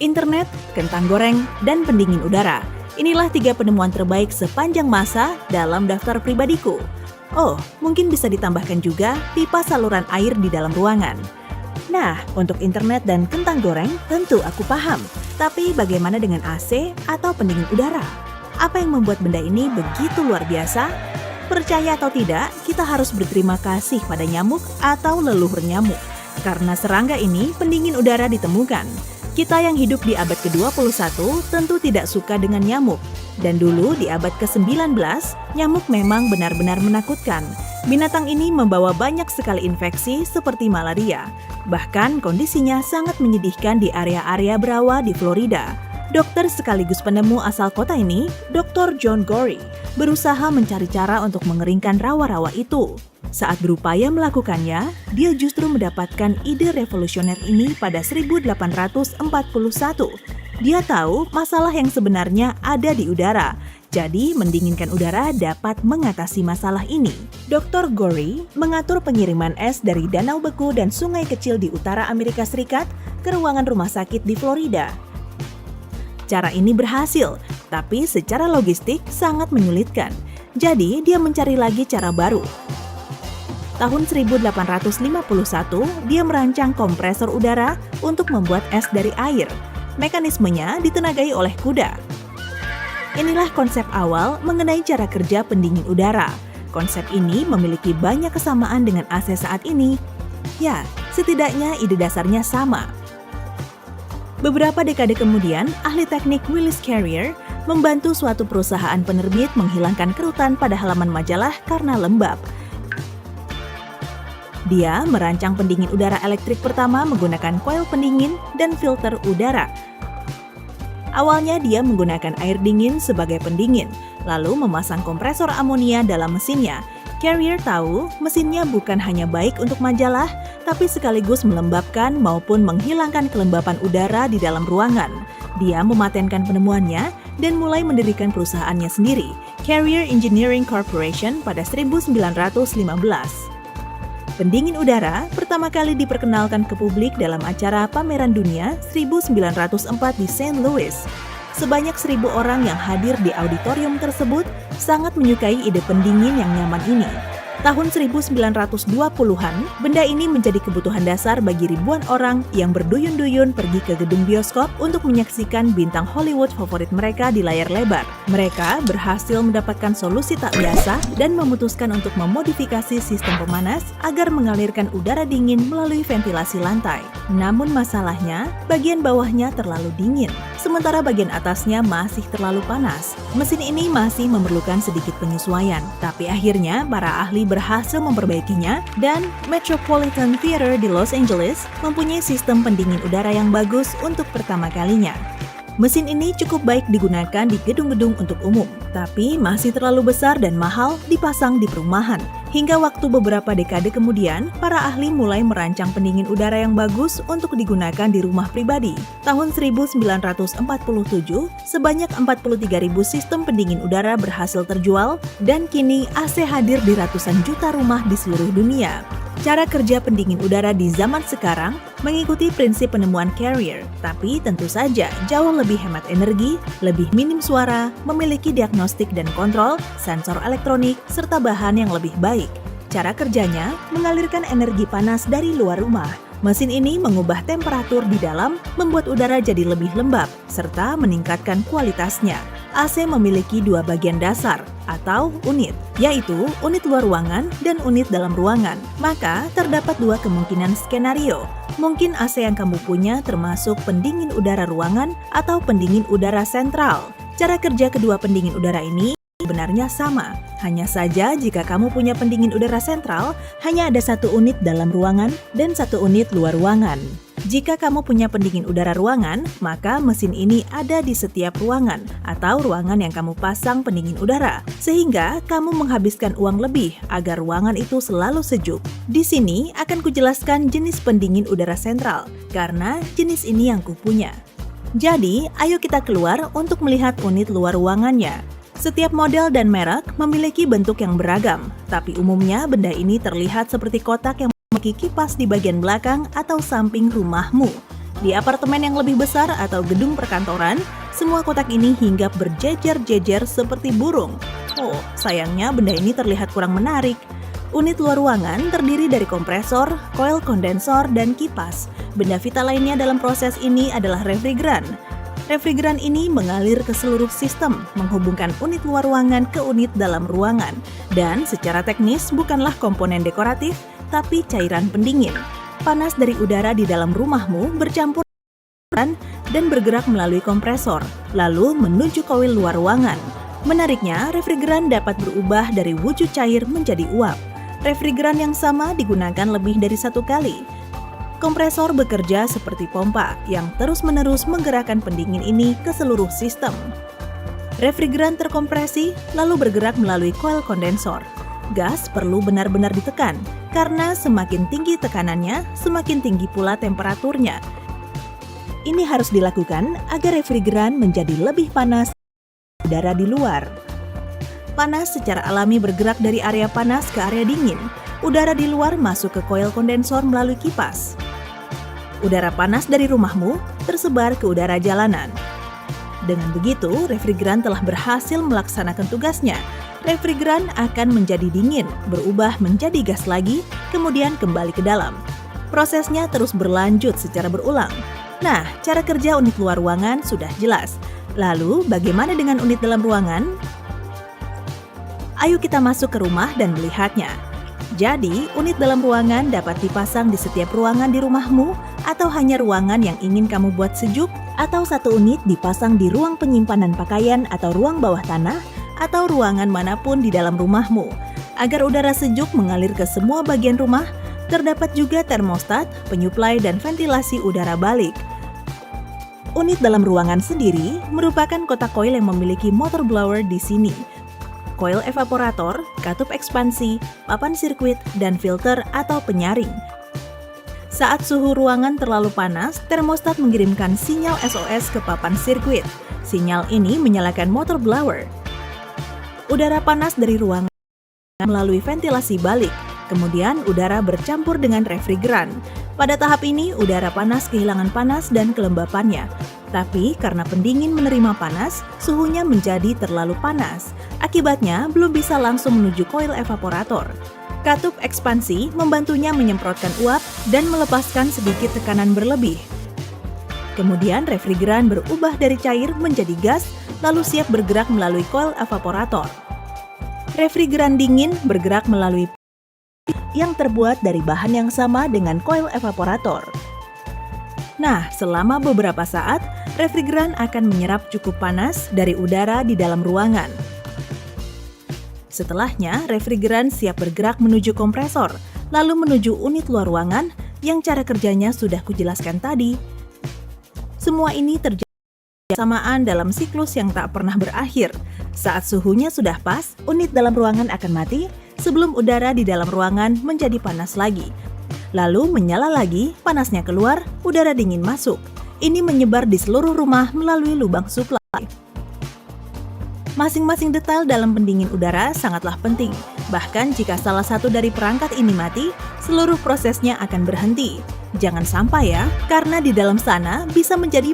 internet, kentang goreng, dan pendingin udara. Inilah 3 penemuan terbaik sepanjang masa dalam daftar pribadiku. Oh, mungkin bisa ditambahkan juga pipa saluran air di dalam ruangan. Nah, untuk internet dan kentang goreng tentu aku paham. Tapi bagaimana dengan AC atau pendingin udara? Apa yang membuat benda ini begitu luar biasa? Percaya atau tidak, kita harus berterima kasih pada nyamuk atau leluhur nyamuk. Karena serangga ini pendingin udara ditemukan. Kita yang hidup di abad ke-21 tentu tidak suka dengan nyamuk. Dan dulu di abad ke-19, nyamuk memang benar-benar menakutkan. Binatang ini membawa banyak sekali infeksi seperti malaria. Bahkan kondisinya sangat menyedihkan di area-area berawa di Florida. Dokter sekaligus penemu asal kota ini, Dr. John Gorey, berusaha mencari cara untuk mengeringkan rawa-rawa itu. Saat berupaya melakukannya, dia justru mendapatkan ide revolusioner ini pada 1841. Dia tahu masalah yang sebenarnya ada di udara, jadi mendinginkan udara dapat mengatasi masalah ini. Dr. Gorey mengatur pengiriman es dari danau beku dan sungai kecil di utara Amerika Serikat ke ruangan rumah sakit di Florida. Cara ini berhasil, tapi secara logistik sangat menyulitkan. Jadi, dia mencari lagi cara baru. Tahun 1851, dia merancang kompresor udara untuk membuat es dari air. Mekanismenya ditenagai oleh kuda. Inilah konsep awal mengenai cara kerja pendingin udara. Konsep ini memiliki banyak kesamaan dengan AC saat ini. Ya, setidaknya ide dasarnya sama. Beberapa dekade kemudian, ahli teknik Willis Carrier membantu suatu perusahaan penerbit menghilangkan kerutan pada halaman majalah karena lembab. Dia merancang pendingin udara elektrik pertama menggunakan koil pendingin dan filter udara. Awalnya dia menggunakan air dingin sebagai pendingin, lalu memasang kompresor amonia dalam mesinnya. Carrier tahu mesinnya bukan hanya baik untuk majalah, tapi sekaligus melembabkan maupun menghilangkan kelembapan udara di dalam ruangan. Dia mematenkan penemuannya dan mulai mendirikan perusahaannya sendiri, Carrier Engineering Corporation pada 1915. Pendingin udara pertama kali diperkenalkan ke publik dalam acara Pameran Dunia 1904 di St. Louis. Sebanyak 1.000 orang yang hadir di auditorium tersebut sangat menyukai ide pendingin yang nyaman ini. Tahun 1920-an, benda ini menjadi kebutuhan dasar bagi ribuan orang yang berduyun-duyun pergi ke gedung bioskop untuk menyaksikan bintang Hollywood favorit mereka di layar lebar. Mereka berhasil mendapatkan solusi tak biasa dan memutuskan untuk memodifikasi sistem pemanas agar mengalirkan udara dingin melalui ventilasi lantai. Namun masalahnya, bagian bawahnya terlalu dingin, sementara bagian atasnya masih terlalu panas. Mesin ini masih memerlukan sedikit penyesuaian, tapi akhirnya para ahli berhasil memperbaikinya dan Metropolitan Theater di Los Angeles mempunyai sistem pendingin udara yang bagus untuk pertama kalinya. Mesin ini cukup baik digunakan di gedung-gedung untuk umum, tapi masih terlalu besar dan mahal dipasang di perumahan. Hingga waktu beberapa dekade kemudian, para ahli mulai merancang pendingin udara yang bagus untuk digunakan di rumah pribadi. Tahun 1947, sebanyak 43.000 sistem pendingin udara berhasil terjual, dan kini AC hadir di ratusan juta rumah di seluruh dunia. Cara kerja pendingin udara di zaman sekarang mengikuti prinsip penemuan Carrier, tapi tentu saja jauh lebih hemat energi, lebih minim suara, memiliki diagnostik dan kontrol, sensor elektronik, serta bahan yang lebih baik. Cara kerjanya mengalirkan energi panas dari luar rumah. Mesin ini mengubah temperatur di dalam, membuat udara jadi lebih lembab, serta meningkatkan kualitasnya. AC memiliki 2 bagian dasar atau unit, yaitu unit luar ruangan dan unit dalam ruangan. Maka terdapat 2 kemungkinan skenario. Mungkin AC yang kamu punya termasuk pendingin udara ruangan atau pendingin udara sentral. Cara kerja kedua pendingin udara ini sebenarnya sama. Hanya saja jika kamu punya pendingin udara sentral, hanya ada 1 unit dalam ruangan dan 1 unit luar ruangan. Jika kamu punya pendingin udara ruangan, maka mesin ini ada di setiap ruangan atau ruangan yang kamu pasang pendingin udara, sehingga kamu menghabiskan uang lebih agar ruangan itu selalu sejuk. Di sini akan kujelaskan jenis pendingin udara sentral, karena jenis ini yang kupunya. Jadi, ayo kita keluar untuk melihat unit luar ruangannya. Setiap model dan merek memiliki bentuk yang beragam, tapi umumnya benda ini terlihat seperti kotak yang memiliki kipas di bagian belakang atau samping rumahmu. Di apartemen yang lebih besar atau gedung perkantoran, semua kotak ini hinggap berjejer-jejer seperti burung. Oh, sayangnya benda ini terlihat kurang menarik. Unit luar ruangan terdiri dari kompresor, koil kondensor, dan kipas. Benda vital lainnya dalam proses ini adalah refrigeran. Refrigeran ini mengalir ke seluruh sistem, menghubungkan unit luar ruangan ke unit dalam ruangan. Dan secara teknis bukanlah komponen dekoratif, tapi cairan pendingin. Panas dari udara di dalam rumahmu bercampur dan bergerak melalui kompresor, lalu menuju koil luar ruangan. Menariknya, refrigeran dapat berubah dari wujud cair menjadi uap. Refrigeran yang sama digunakan lebih dari satu kali. Kompresor bekerja seperti pompa yang terus-menerus menggerakkan pendingin ini ke seluruh sistem. Refrigeran terkompresi lalu bergerak melalui koil kondensor. Gas perlu benar-benar ditekan, karena semakin tinggi tekanannya, semakin tinggi pula temperaturnya. Ini harus dilakukan agar refrigeran menjadi lebih panas dari udara di luar. Panas secara alami bergerak dari area panas ke area dingin. Udara di luar masuk ke koil kondensor melalui kipas. Udara panas dari rumahmu tersebar ke udara jalanan. Dengan begitu, refrigeran telah berhasil melaksanakan tugasnya. Refrigeran akan menjadi dingin, berubah menjadi gas lagi, kemudian kembali ke dalam. Prosesnya terus berlanjut secara berulang. Nah, cara kerja unit luar ruangan sudah jelas. Lalu, bagaimana dengan unit dalam ruangan? Ayo kita masuk ke rumah dan melihatnya. Jadi, unit dalam ruangan dapat dipasang di setiap ruangan di rumahmu, atau hanya ruangan yang ingin kamu buat sejuk, atau satu unit dipasang di ruang penyimpanan pakaian atau ruang bawah tanah, atau ruangan manapun di dalam rumahmu. Agar udara sejuk mengalir ke semua bagian rumah, terdapat juga termostat, penyuplai, dan ventilasi udara balik. Unit dalam ruangan sendiri merupakan kotak koil yang memiliki motor blower di sini, koil evaporator, katup ekspansi, papan sirkuit, dan filter atau penyaring. Saat suhu ruangan terlalu panas, termostat mengirimkan sinyal SOS ke papan sirkuit. Sinyal ini menyalakan motor blower. Udara panas dari ruangan melalui ventilasi balik, kemudian udara bercampur dengan refrigeran. Pada tahap ini, udara panas kehilangan panas dan kelembapannya. Tapi karena pendingin menerima panas, suhunya menjadi terlalu panas. Akibatnya, belum bisa langsung menuju koil evaporator. Katup ekspansi membantunya menyemprotkan uap dan melepaskan sedikit tekanan berlebih. Kemudian refrigeran berubah dari cair menjadi gas, lalu siap bergerak melalui koil evaporator. Refrigeran dingin bergerak melalui yang terbuat dari bahan yang sama dengan koil evaporator. Nah, selama beberapa saat, refrigeran akan menyerap cukup panas dari udara di dalam ruangan. Setelahnya, refrigeran siap bergerak menuju kompresor, lalu menuju unit luar ruangan yang cara kerjanya sudah kujelaskan tadi. Semua ini terjadi bersamaan dalam siklus yang tak pernah berakhir. Saat suhunya sudah pas, unit dalam ruangan akan mati sebelum udara di dalam ruangan menjadi panas lagi. Lalu menyala lagi, panasnya keluar, udara dingin masuk. Ini menyebar di seluruh rumah melalui lubang suplai. Masing-masing detail dalam pendingin udara sangatlah penting. Bahkan jika salah satu dari perangkat ini mati, seluruh prosesnya akan berhenti. Jangan sampai ya, karena di dalam sana bisa menjadi